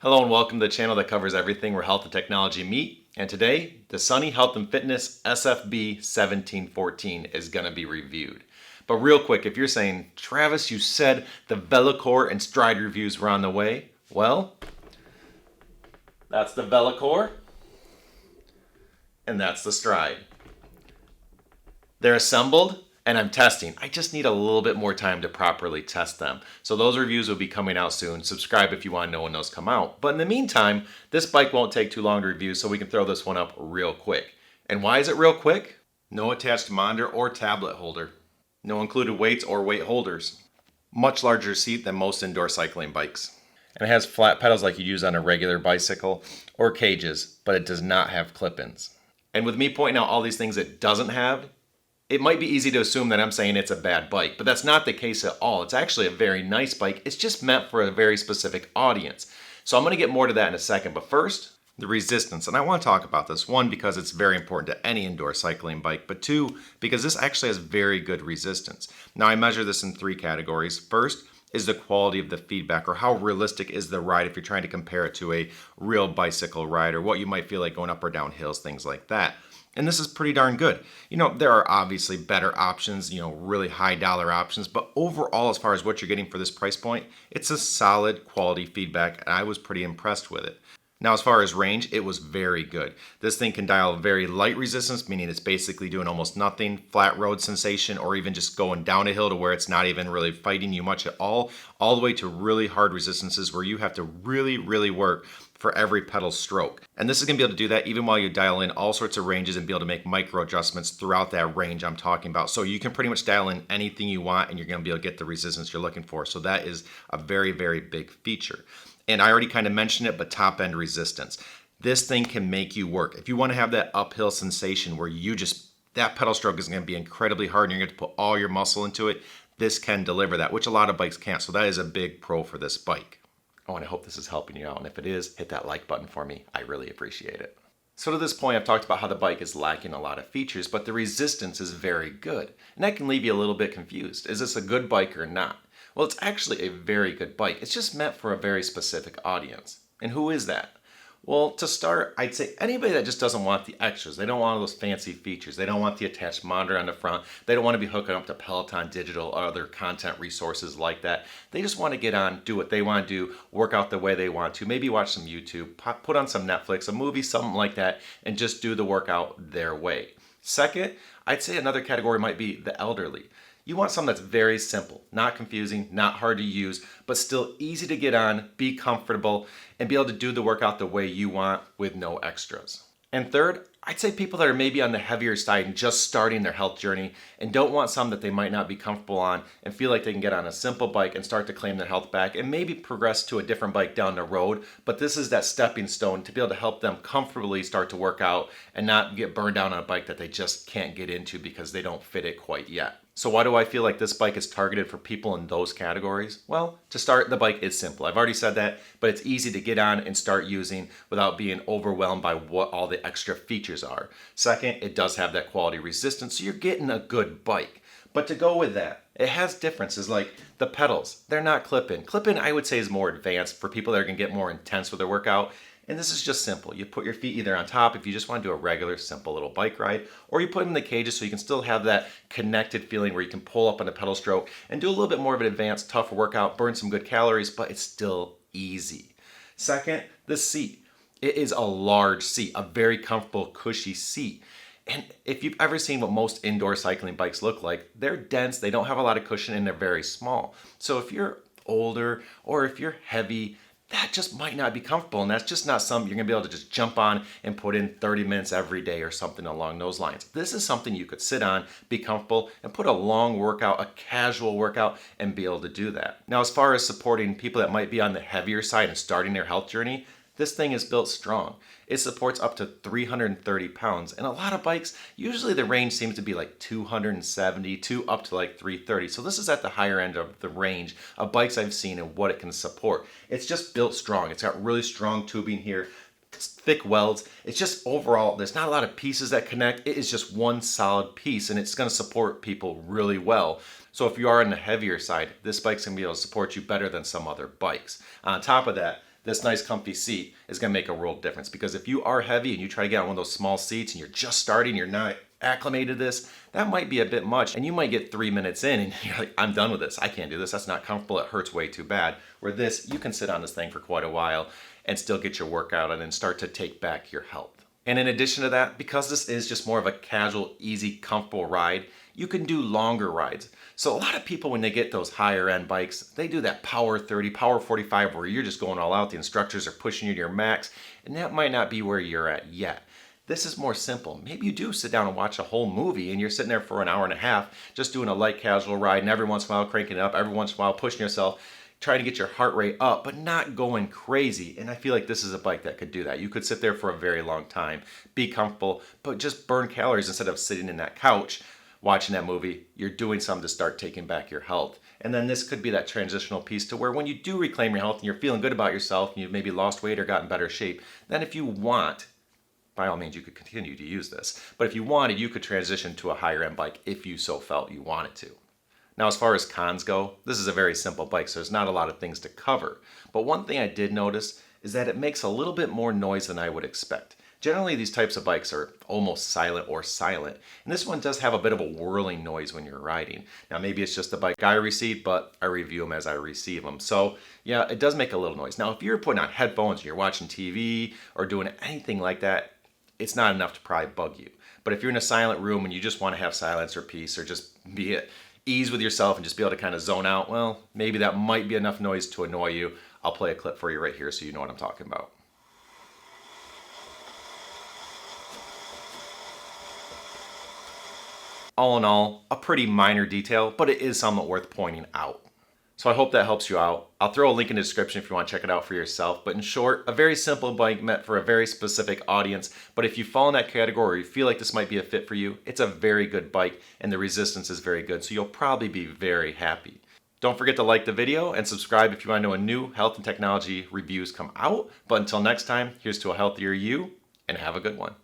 Hello and welcome to the channel that covers everything where health and technology meet. And today, the Sunny Health and Fitness SF-B1714 is going to be reviewed. But real quick, if you're saying, Travis, you said the VeloCore and Stride reviews were on the way. Well, that's the VeloCore and that's the Stride. They're assembled and I'm testing. I just need a little bit more time to properly test them. So those reviews will be coming out soon. Subscribe if you want to know when those come out. But in the meantime, this bike won't take too long to review, so we can throw this one up real quick. And why is it real quick? No attached monitor or tablet holder. No included weights or weight holders. Much larger seat than most indoor cycling bikes. And it has flat pedals like you use on a regular bicycle or cages, but it does not have clip-ins. And with me pointing out all these things it doesn't have, it might be easy to assume that I'm saying it's a bad bike, but that's not the case at all. It's actually a very nice bike. It's just meant for a very specific audience. So I'm going to get more to that in a second, but first, the resistance. And I want to talk about this, one, because it's very important to any indoor cycling bike, but two, because this actually has very good resistance. Now I measure this in three categories. First is the quality of the feedback, or how realistic is the ride if you're trying to compare it to a real bicycle ride, or what you might feel like going up or down hills, things like that. And this is pretty darn good. There are obviously better options, really high dollar options, but overall, as far as what you're getting for this price point, it's a solid quality feedback, and I was pretty impressed with it. Now, as far as range, it was very good. This thing can dial very light resistance, meaning it's basically doing almost nothing, flat road sensation, or even just going down a hill to where it's not even really fighting you much at all the way to really hard resistances where you have to really, really work for every pedal stroke. And this is going to be able to do that even while you dial in all sorts of ranges and be able to make micro adjustments throughout that range I'm talking about. So you can pretty much dial in anything you want and you're going to be able to get the resistance you're looking for. So that is a very, very big feature. And I already kind of mentioned it, but top end resistance. This thing can make you work. If you want to have that uphill sensation where that pedal stroke is going to be incredibly hard and you're going to put all your muscle into it, this can deliver that, which a lot of bikes can't. So that is a big pro for this bike. Oh, and I hope this is helping you out. And if it is, hit that like button for me. I really appreciate it. So to this point, I've talked about how the bike is lacking a lot of features, but the resistance is very good. And that can leave you a little bit confused. Is this a good bike or not? Well, it's actually a very good bike. It's just meant for a very specific audience. And who is that? Well, to start, I'd say anybody that just doesn't want the extras. They don't want all those fancy features. They don't want the attached monitor on the front. They don't want to be hooking up to Peloton Digital or other content resources like that. They just want to get on, do what they want to do, work out the way they want to, maybe watch some YouTube, put on some Netflix, a movie, something like that, and just do the workout their way. Second, I'd say another category might be the elderly. You want something that's very simple, not confusing, not hard to use, but still easy to get on, be comfortable, and be able to do the workout the way you want with no extras. And third, I'd say people that are maybe on the heavier side and just starting their health journey and don't want something that they might not be comfortable on and feel like they can get on a simple bike and start to claim their health back and maybe progress to a different bike down the road. But this is that stepping stone to be able to help them comfortably start to work out and not get burned down on a bike that they just can't get into because they don't fit it quite yet. So why do I feel like this bike is targeted for people in those categories? Well, to start, the bike is simple. I've already said that, but it's easy to get on and start using without being overwhelmed by what all the extra features are. Second, it does have that quality resistance, so you're getting a good bike. But to go with that, it has differences like the pedals. They're not clip-in. Clip-in, I would say, is more advanced for people that are going to get more intense with their workout. And this is just simple. You put your feet either on top if you just want to do a regular, simple little bike ride, or you put them in the cages so you can still have that connected feeling where you can pull up on a pedal stroke and do a little bit more of an advanced, tougher workout, burn some good calories, but it's still easy. Second, the seat. It is a large seat, a very comfortable, cushy seat. And if you've ever seen what most indoor cycling bikes look like, they're dense, they don't have a lot of cushion, and they're very small. So if you're older or if you're heavy, that just might not be comfortable, and that's just not something you're going to be able to just jump on and put in 30 minutes every day or something along those lines. This is something you could sit on, be comfortable, and put a long workout, a casual workout, and be able to do that. Now, as far as supporting people that might be on the heavier side and starting their health journey, this thing is built strong. It supports up to 330 pounds, and a lot of bikes, usually the range seems to be like 270 to up to like 330. So this is at the higher end of the range of bikes I've seen and what it can support. It's just built strong. It's got really strong tubing here, thick welds. It's just overall, there's not a lot of pieces that connect. It is just one solid piece, and it's going to support people really well. So if you are on the heavier side, this bike's going to be able to support you better than some other bikes. On top of that, this nice comfy seat is going to make a world difference. Because if you are heavy and you try to get on one of those small seats and you're just starting, you're not acclimated to this, that might be a bit much. And you might get 3 minutes in and you're like, I'm done with this. I can't do this. That's not comfortable. It hurts way too bad. Where this, you can sit on this thing for quite a while and still get your workout and then start to take back your health. And in addition to that, because this is just more of a casual, easy, comfortable ride, you can do longer rides. So a lot of people, when they get those higher end bikes, they do that Power 30, Power 45, where you're just going all out. The instructors are pushing you to your max, and that might not be where you're at yet. This is more simple. Maybe you do sit down and watch a whole movie and you're sitting there for an hour and a half just doing a light casual ride, and every once in a while cranking it up, every once in a while pushing yourself, trying to get your heart rate up, but not going crazy. And I feel like this is a bike that could do that. You could sit there for a very long time, be comfortable, but just burn calories instead of sitting in that couch watching that movie. You're doing something to start taking back your health. And then this could be that transitional piece to where when you do reclaim your health and you're feeling good about yourself and you've maybe lost weight or gotten better shape, then if you want, by all means, you could continue to use this. But if you wanted, you could transition to a higher end bike if you so felt you wanted to. Now, as far as cons go, this is a very simple bike, so there's not a lot of things to cover. But one thing I did notice is that it makes a little bit more noise than I would expect. Generally, these types of bikes are almost silent or silent, and this one does have a bit of a whirling noise when you're riding. Now, maybe it's just the bike I receive, but I review them as I receive them. So, yeah, it does make a little noise. Now, if you're putting on headphones and you're watching TV or doing anything like that, it's not enough to probably bug you. But if you're in a silent room and you just want to have silence or peace or just be at ease with yourself and just be able to kind of zone out, well, maybe that might be enough noise to annoy you. I'll play a clip for you right here so you know what I'm talking about. All in all, a pretty minor detail, but it is somewhat worth pointing out. So I hope that helps you out. I'll throw a link in the description if you want to check it out for yourself. But in short, a very simple bike meant for a very specific audience. But if you fall in that category or you feel like this might be a fit for you, it's a very good bike and the resistance is very good. So you'll probably be very happy. Don't forget to like the video and subscribe if you want to know when new health and technology reviews come out. But until next time, here's to a healthier you and have a good one.